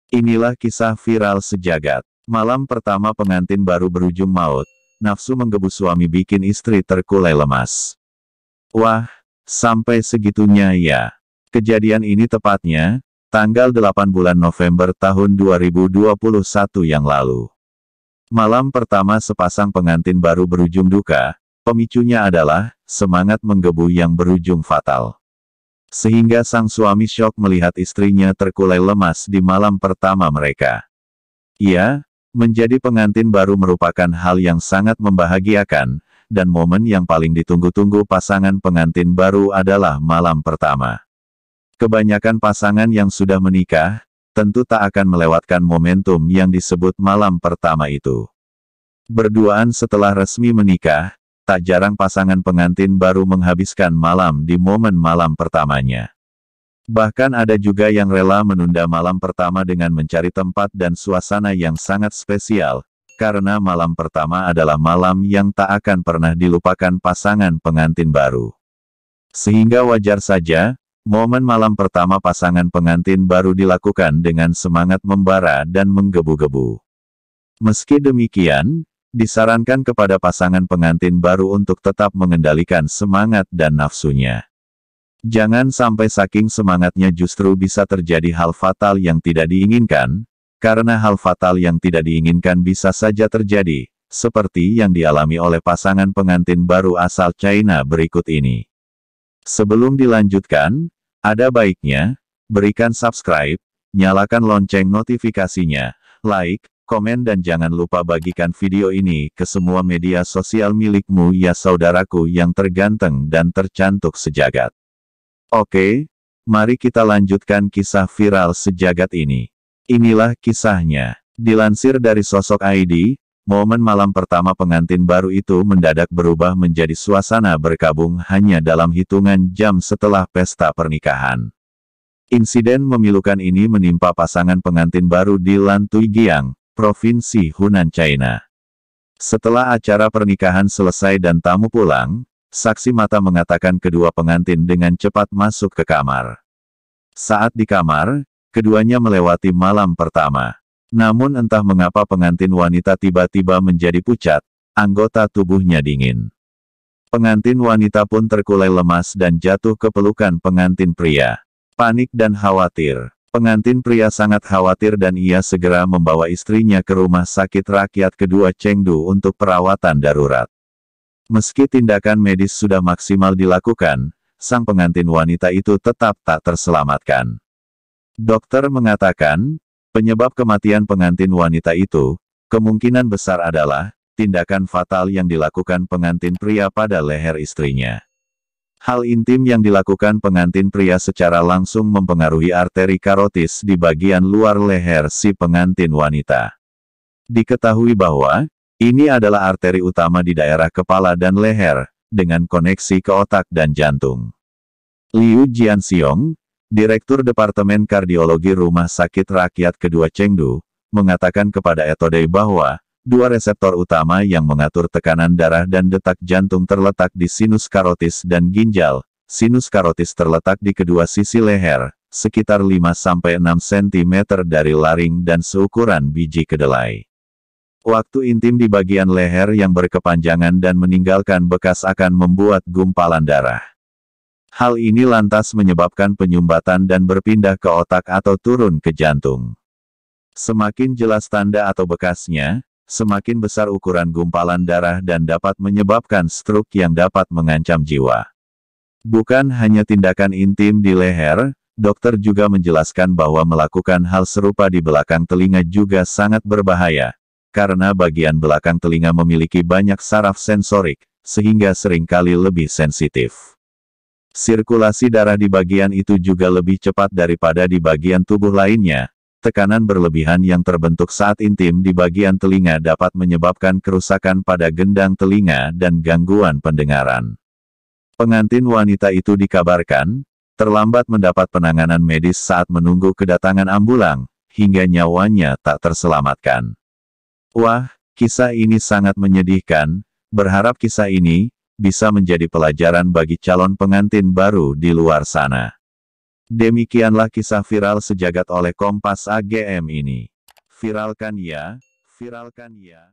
Inilah kisah viral sejagat. Malam pertama pengantin baru berujung maut, nafsu menggebu suami bikin istri terkulai lemas. Wah, sampai segitunya ya. Kejadian ini tepatnya, tanggal 8 bulan November tahun 2021 yang lalu. Malam pertama sepasang pengantin baru berujung duka, pemicunya adalah semangat menggebu yang berujung fatal. Sehingga sang suami syok melihat istrinya terkulai lemas di malam pertama mereka. Ya, menjadi pengantin baru merupakan hal yang sangat membahagiakan, dan momen yang paling ditunggu-tunggu pasangan pengantin baru adalah malam pertama. Kebanyakan pasangan yang sudah menikah, tentu tak akan melewatkan momentum yang disebut malam pertama itu. Berduaan setelah resmi menikah, tak jarang pasangan pengantin baru menghabiskan malam di momen malam pertamanya. Bahkan ada juga yang rela menunda malam pertama dengan mencari tempat dan suasana yang sangat spesial, karena malam pertama adalah malam yang tak akan pernah dilupakan pasangan pengantin baru. Sehingga wajar saja, momen malam pertama pasangan pengantin baru dilakukan dengan semangat membara dan menggebu-gebu. Meski demikian, disarankan kepada pasangan pengantin baru untuk tetap mengendalikan semangat dan nafsunya. Jangan sampai saking semangatnya justru bisa terjadi hal fatal yang tidak diinginkan, karena hal fatal yang tidak diinginkan bisa saja terjadi, seperti yang dialami oleh pasangan pengantin baru asal China berikut ini. Sebelum dilanjutkan, ada baiknya, berikan subscribe, nyalakan lonceng notifikasinya, like, komen dan jangan lupa bagikan video ini ke semua media sosial milikmu ya saudaraku yang terganteng dan tercantik sejagat. Oke, mari kita lanjutkan kisah viral sejagat ini. Inilah kisahnya. Dilansir dari Sosok ID, momen malam pertama pengantin baru itu mendadak berubah menjadi suasana berkabung hanya dalam hitungan jam setelah pesta pernikahan. Insiden memilukan ini menimpa pasangan pengantin baru di Lantuigiang, Provinsi Hunan, China. Setelah acara pernikahan selesai dan tamu pulang, saksi mata mengatakan kedua pengantin dengan cepat masuk ke kamar. Saat di kamar, keduanya melewati malam pertama. Namun entah mengapa pengantin wanita tiba-tiba menjadi pucat, anggota tubuhnya dingin. Pengantin wanita pun terkulai lemas dan jatuh ke pelukan pengantin pria. Panik dan khawatir. Pengantin pria sangat khawatir dan ia segera membawa istrinya ke rumah sakit rakyat kedua Chengdu untuk perawatan darurat. Meski tindakan medis sudah maksimal dilakukan, sang pengantin wanita itu tetap tak terselamatkan. Dokter mengatakan, penyebab kematian pengantin wanita itu, kemungkinan besar adalah, tindakan fatal yang dilakukan pengantin pria pada leher istrinya. Hal intim yang dilakukan pengantin pria secara langsung mempengaruhi arteri karotis di bagian luar leher si pengantin wanita. Diketahui bahwa, ini adalah arteri utama di daerah kepala dan leher, dengan koneksi ke otak dan jantung. Liu Jianxiong, Direktur Departemen Kardiologi Rumah Sakit Rakyat Kedua Chengdu, mengatakan kepada Etoday bahwa, dua reseptor utama yang mengatur tekanan darah dan detak jantung terletak di sinus karotis dan ginjal. Sinus karotis terletak di kedua sisi leher, sekitar 5-6 cm dari laring dan seukuran biji kedelai. Waktu intim di bagian leher yang berkepanjangan dan meninggalkan bekas akan membuat gumpalan darah. Hal ini lantas menyebabkan penyumbatan dan berpindah ke otak atau turun ke jantung. Semakin jelas tanda atau bekasnya, semakin besar ukuran gumpalan darah dan dapat menyebabkan stroke yang dapat mengancam jiwa. Bukan hanya tindakan intim di leher, dokter juga menjelaskan bahwa melakukan hal serupa di belakang telinga juga sangat berbahaya, karena bagian belakang telinga memiliki banyak saraf sensorik, sehingga seringkali lebih sensitif. Sirkulasi darah di bagian itu juga lebih cepat daripada di bagian tubuh lainnya. Tekanan berlebihan yang terbentuk saat intim di bagian telinga dapat menyebabkan kerusakan pada gendang telinga dan gangguan pendengaran. Pengantin wanita itu dikabarkan, terlambat mendapat penanganan medis saat menunggu kedatangan ambulan, hingga nyawanya tak terselamatkan. Wah, kisah ini sangat menyedihkan, berharap kisah ini bisa menjadi pelajaran bagi calon pengantin baru di luar sana. Demikianlah kisah viral sejagat oleh Kompas AGM ini. Viralkan ya, viralkan ya.